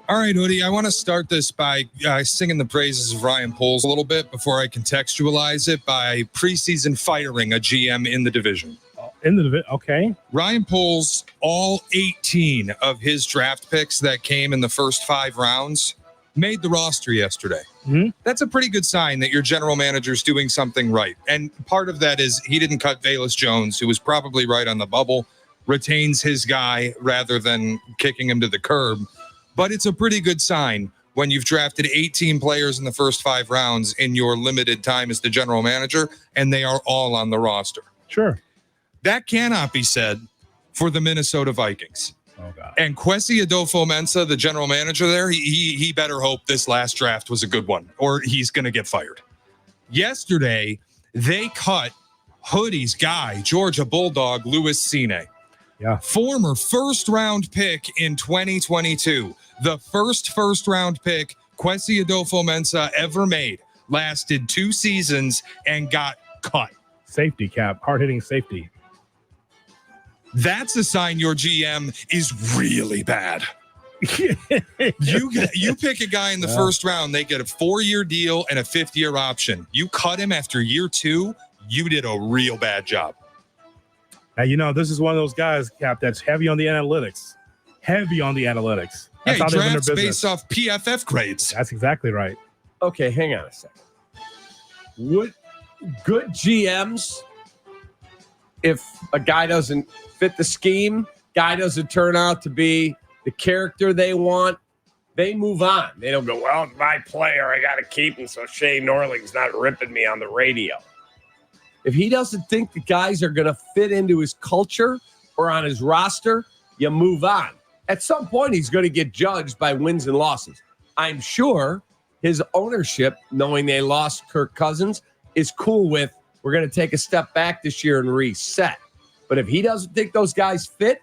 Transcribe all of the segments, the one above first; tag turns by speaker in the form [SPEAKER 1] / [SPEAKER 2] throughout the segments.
[SPEAKER 1] All right, Hoodie, I want to start this by singing the praises of Ryan Poles a little bit before I contextualize it by preseason firing a GM in the division.
[SPEAKER 2] Okay.
[SPEAKER 1] Ryan Poles, all 18 of his draft picks that came in the first 5 rounds made the roster yesterday.
[SPEAKER 2] Mm-hmm.
[SPEAKER 1] That's a pretty good sign that your general manager's doing something right. And part of that is he didn't cut Velus Jones, who was probably right on the bubble, retains his guy rather than kicking him to the curb. But it's a pretty good sign when you've drafted 18 players in the first 5 rounds in your limited time as the general manager, and they are all on the roster.
[SPEAKER 2] Sure.
[SPEAKER 1] That cannot be said for the Minnesota Vikings.
[SPEAKER 2] Oh, God.
[SPEAKER 1] And Kwesi Adofo-Mensah, the general manager there, he better hope this last draft was a good one, or he's going to get fired. Yesterday, they cut Hoodie's guy, Georgia Bulldog, Louis Cine.
[SPEAKER 2] Yeah.
[SPEAKER 1] Former first-round pick in 2022. The first-round pick Kwesi Adofo-Mensah ever made. Lasted 2 seasons and got cut.
[SPEAKER 2] Safety, Cap. Hard-hitting safety.
[SPEAKER 1] That's a sign your GM is really bad. You pick a guy in the first round, they get a 4-year deal and a 5th-year option. You cut him after year 2, you did a real bad job.
[SPEAKER 2] Now, this is one of those guys, Cap, that's heavy on the analytics. That's
[SPEAKER 1] Yeah, he drafts based off PFF grades.
[SPEAKER 2] That's exactly right.
[SPEAKER 3] Okay, hang on a second. Would good GMs, if a guy doesn't fit the scheme, guy doesn't turn out to be the character they want, they move on. They don't go, well, it's my player, I got to keep him so Shea Norling's not ripping me on the radio. If he doesn't think the guys are going to fit into his culture or on his roster, you move on. At some point, he's going to get judged by wins and losses. I'm sure his ownership, knowing they lost Kirk Cousins, is cool with, we're going to take a step back this year and reset. But if he doesn't think those guys fit,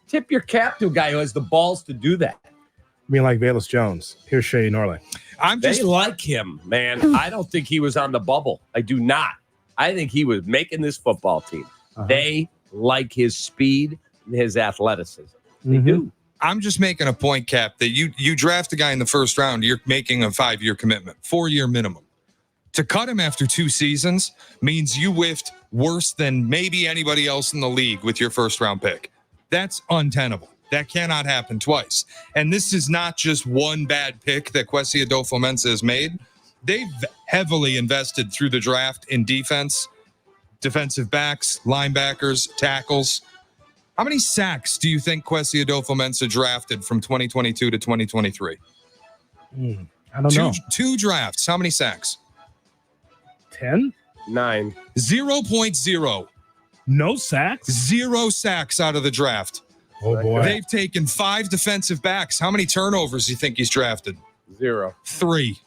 [SPEAKER 3] tip your cap to a guy who has the balls to do that.
[SPEAKER 2] I mean, like Velus Jones. Here's Shea Norling.
[SPEAKER 3] They like him, man. I don't think he was on the bubble. I do not. I think he was making this football team. Uh-huh. They like his speed and his athleticism. They do.
[SPEAKER 1] I'm just making a point, Cap, that you draft a guy in the first round, you're making a 5-year commitment, 4-year minimum. To cut him after 2 seasons means you whiffed worse than maybe anybody else in the league with your first-round pick. That's untenable. That cannot happen twice. And this is not just one bad pick that Kwesi Adofo-Mensah has made. They've heavily invested through the draft in defense, defensive backs, linebackers, tackles. How many sacks do you think Kwesi Adofo-Mensah drafted from 2022 to 2023?
[SPEAKER 2] I don't know.
[SPEAKER 1] 2 drafts. How many sacks?
[SPEAKER 2] 10?
[SPEAKER 3] 9.
[SPEAKER 1] 0.0.
[SPEAKER 2] No sacks?
[SPEAKER 1] 0 sacks out of the draft.
[SPEAKER 2] Oh, boy.
[SPEAKER 1] They've taken 5 defensive backs. How many turnovers do you think he's drafted?
[SPEAKER 3] 0.
[SPEAKER 1] 3.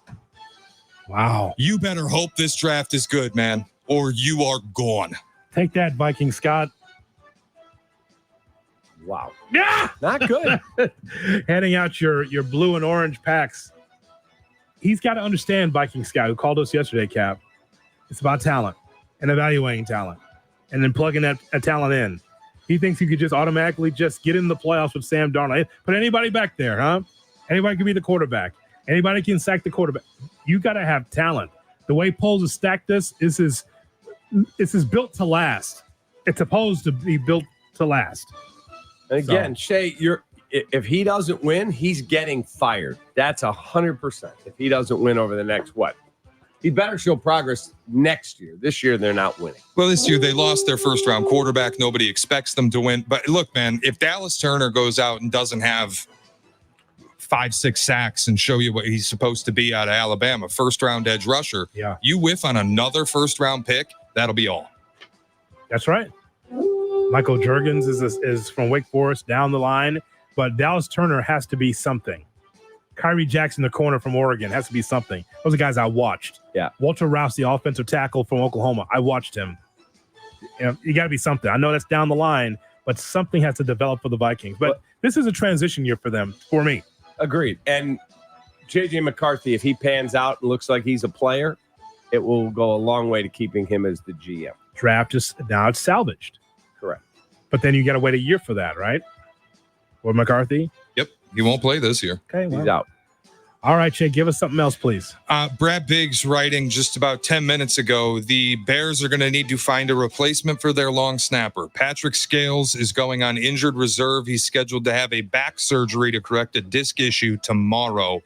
[SPEAKER 2] Wow.
[SPEAKER 1] You better hope this draft is good, man, or you are gone.
[SPEAKER 2] Take that, Viking Scott.
[SPEAKER 3] Wow.
[SPEAKER 2] Yeah!
[SPEAKER 3] Not good.
[SPEAKER 2] Handing out your blue and orange packs. He's got to understand, Viking Scott, who called us yesterday, Cap. It's about talent and evaluating talent and then plugging that talent in. He thinks he could just automatically just get in the playoffs with Sam Darnold. Put anybody back there, huh? Anybody can be the quarterback. Anybody can sack the quarterback. You got to have talent. The way Poles has stacked this is built to last. It's supposed to be built to last.
[SPEAKER 3] And again, Shea, if he doesn't win, he's getting fired. That's 100%. If he doesn't win over the next he better show progress next year. This year, they're not winning.
[SPEAKER 1] Well, this year they lost their first-round quarterback. Nobody expects them to win. But look, man, if Dallas Turner goes out and doesn't have 5-6 sacks and show you what he's supposed to be out of Alabama, first-round edge rusher, you whiff on another first-round pick, that'll be all.
[SPEAKER 2] That's right. Michael Juergens is from Wake Forest down the line, but Dallas Turner has to be something. Kyrie Jackson, the corner from Oregon, has to be something. Those are guys I watched.
[SPEAKER 3] Yeah.
[SPEAKER 2] Walter Rouse, the offensive tackle from Oklahoma, I watched him. You got to be something. I know that's down the line, but something has to develop for the Vikings. But this is a transition year for them, for me.
[SPEAKER 3] Agreed. And J.J. McCarthy, if he pans out and looks like he's a player, it will go a long way to keeping him as the GM.
[SPEAKER 2] Draft now it's salvaged.
[SPEAKER 3] Correct.
[SPEAKER 2] But then you got to wait a year for that, right? Or McCarthy?
[SPEAKER 1] Yep. He won't play this year.
[SPEAKER 2] Okay, well.
[SPEAKER 3] He's out.
[SPEAKER 2] All right, Shea, give us something else, please.
[SPEAKER 1] Brad Biggs writing just about 10 minutes ago, the Bears are going to need to find a replacement for their long snapper. Patrick Scales is going on injured reserve. He's scheduled to have a back surgery to correct a disc issue tomorrow.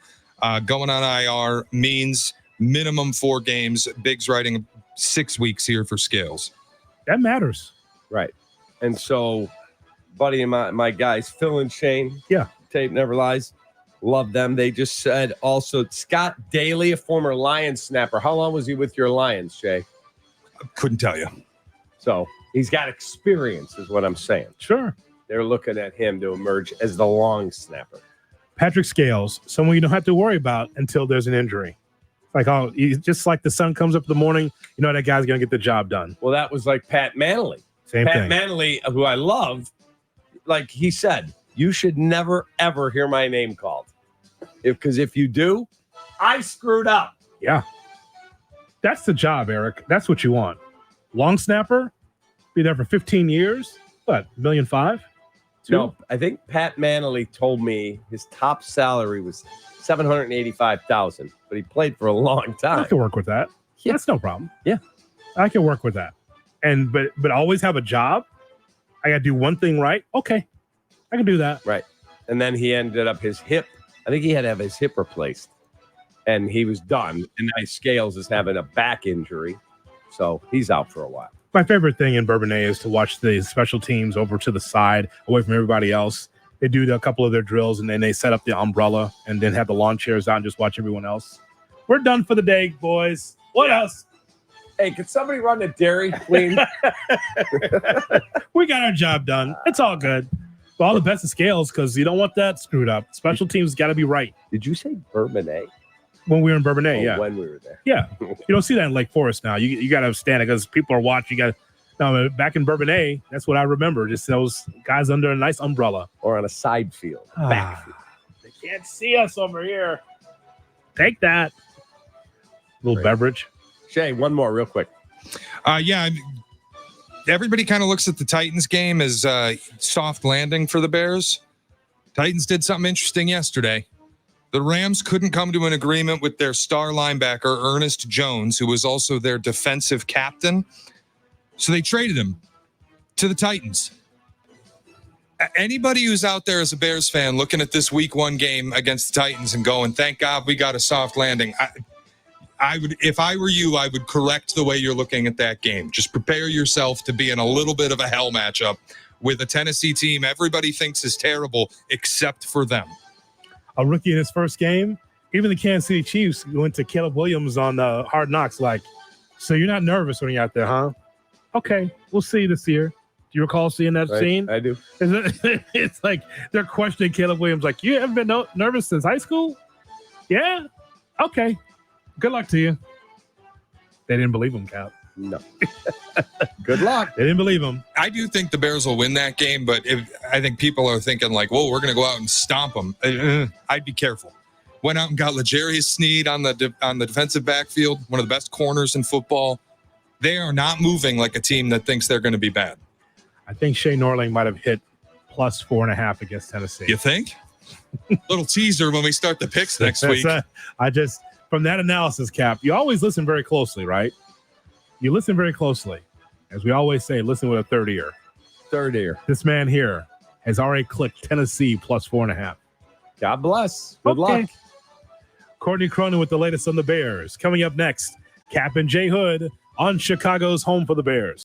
[SPEAKER 1] Going on IR means minimum 4 games. Biggs writing 6 weeks here for Scales.
[SPEAKER 2] That matters.
[SPEAKER 3] Right. And so, buddy and my guys, Phil and Shane.
[SPEAKER 2] Yeah.
[SPEAKER 3] Tape never lies. Love them. They just said also Scott Daly, a former Lions snapper. How long was he with your Lions, Shea?
[SPEAKER 1] Couldn't tell you.
[SPEAKER 3] So he's got experience, is what I'm saying.
[SPEAKER 2] Sure.
[SPEAKER 3] They're looking at him to emerge as the long snapper.
[SPEAKER 2] Patrick Scales, someone you don't have to worry about until there's an injury. Like, just like the sun comes up in the morning, you know that guy's going to get the job done.
[SPEAKER 3] Well, that was like Pat Manley.
[SPEAKER 2] Same
[SPEAKER 3] Pat
[SPEAKER 2] thing.
[SPEAKER 3] Manley, who I love, like he said, you should never, ever hear my name called. Because if you do, I screwed up.
[SPEAKER 2] Yeah. That's the job, Eric. That's what you want. Long snapper, be there for 15 years. What, $1.5 million?
[SPEAKER 3] No, I think Pat Manley told me his top salary was $785,000, but he played for a long time.
[SPEAKER 2] I can work with that.
[SPEAKER 3] Yeah.
[SPEAKER 2] That's no problem.
[SPEAKER 3] Yeah.
[SPEAKER 2] I can work with that. And but always have a job. I got to do one thing right. Okay. I can do that.
[SPEAKER 3] Right. And then he ended up his hip. I think he had to have his hip replaced. And he was done. And now Scales is having a back injury. So he's out for a while.
[SPEAKER 2] My favorite thing in Bourbonnais is to watch the special teams over to the side, away from everybody else. They do a couple of their drills, and then they set up the umbrella and then have the lawn chairs out and just watch everyone else. We're done for the day, boys. What else?
[SPEAKER 3] Hey, could somebody run the Dairy Queen?
[SPEAKER 2] We got our job done. It's all good. But all the best of Scales, because you don't want that screwed up. Special teams got to be right.
[SPEAKER 3] Did you say Bourbonnais?
[SPEAKER 2] When we were in Bourbonnais, yeah.
[SPEAKER 3] When we were there.
[SPEAKER 2] Yeah. You don't see that in Lake Forest now. You got to stand it because people are watching. No, back in Bourbonnais, that's what I remember. Just those guys under a nice umbrella.
[SPEAKER 3] Or on a side field. Backfield.
[SPEAKER 2] They can't see us over here. Take that. Little
[SPEAKER 3] Great.
[SPEAKER 2] beverage.
[SPEAKER 3] Shea, one more real quick.
[SPEAKER 1] Yeah. Everybody kind of looks at the Titans game as a soft landing for the Bears. Titans did something interesting yesterday. The Rams couldn't come to an agreement with their star linebacker, Ernest Jones, who was also their defensive captain. So they traded him to the Titans. Anybody who's out there as a Bears fan looking at this week 1 game against the Titans and going, thank God we got a soft landing. I would, if I were you, I would correct the way you're looking at that game. Just prepare yourself to be in a little bit of a hell matchup with a Tennessee team everybody thinks is terrible except for them.
[SPEAKER 2] A rookie in his first game. Even the Kansas City Chiefs went to Caleb Williams on Hard Knocks like, so you're not nervous when you're out there, huh? Okay, we'll see this year. Do you recall seeing that scene?
[SPEAKER 3] I do.
[SPEAKER 2] It's like they're questioning Caleb Williams like, you haven't been nervous since high school? Yeah? Okay. Good luck to you. They didn't believe him, Cap.
[SPEAKER 3] No. Good luck.
[SPEAKER 2] They didn't believe him.
[SPEAKER 1] I do think the Bears will win that game, but I think people are thinking like, well, we're going to go out and stomp them. I'd be careful. Went out and got L'Jarius Sneed on the defensive backfield, one of the best corners in football. They are not moving like a team that thinks they're going to be bad.
[SPEAKER 2] I think Shea Norling might have hit plus 4.5 against Tennessee.
[SPEAKER 1] You think? Little teaser when we start the picks next week.
[SPEAKER 2] From that analysis, Cap, you always listen very closely, right? You listen very closely. As we always say, listen with a third ear.
[SPEAKER 3] Third ear.
[SPEAKER 2] This man here has already clicked Tennessee plus 4.5.
[SPEAKER 3] God bless. Good luck.
[SPEAKER 2] Courtney Cronin with the latest on the Bears. Coming up next, Kap and J Hood on Chicago's Home for the Bears.